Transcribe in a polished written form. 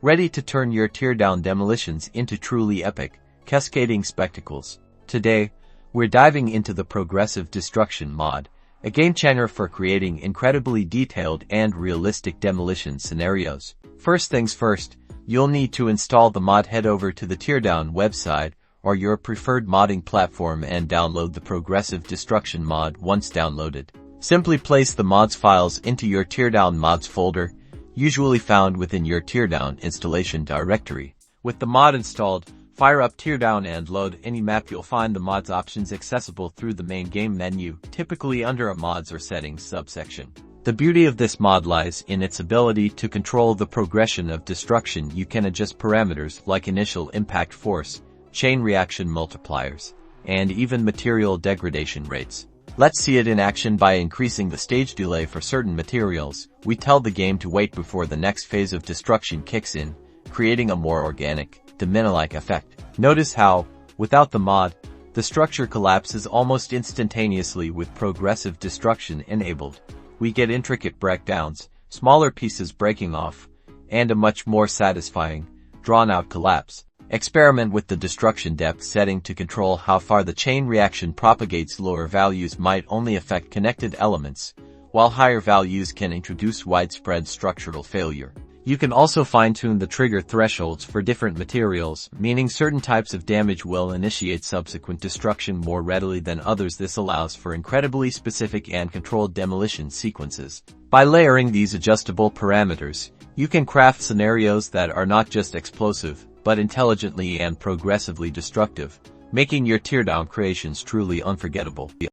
ready to turn your teardown demolitions into truly epic, cascading spectacles. Today, we're diving into the Progressive Destruction mod, a game-changer for creating incredibly detailed and realistic demolition scenarios. First things first, you'll need to install the mod. Head over to the Teardown website or your preferred modding platform and download the Progressive Destruction mod. Once downloaded, simply place the mods files into your Teardown mods folder, usually found within your Teardown installation directory. With the mod installed, fire up Teardown and load any map. You'll find the mods options accessible through the main game menu, typically under a mods or settings subsection. The beauty of this mod lies in its ability to control the progression of destruction. You can adjust parameters like initial impact force, chain reaction multipliers, and even material degradation rates. Let's see it in action. By increasing the stage delay for certain materials, we tell the game to wait before the next phase of destruction kicks in, creating a more organic, domino-like effect. Notice how, without the mod, the structure collapses almost instantaneously. With progressive destruction enabled, we get intricate breakdowns, smaller pieces breaking off, and a much more satisfying, drawn-out collapse. Experiment with the destruction depth setting to control how far the chain reaction propagates. Lower values might only affect connected elements, while higher values can introduce widespread structural failure. You can also fine-tune the trigger thresholds for different materials, meaning certain types of damage will initiate subsequent destruction more readily than others. This allows for incredibly specific and controlled demolition sequences. By layering these adjustable parameters, you can craft scenarios that are not just explosive, but intelligently and progressively destructive, making your teardown creations truly unforgettable.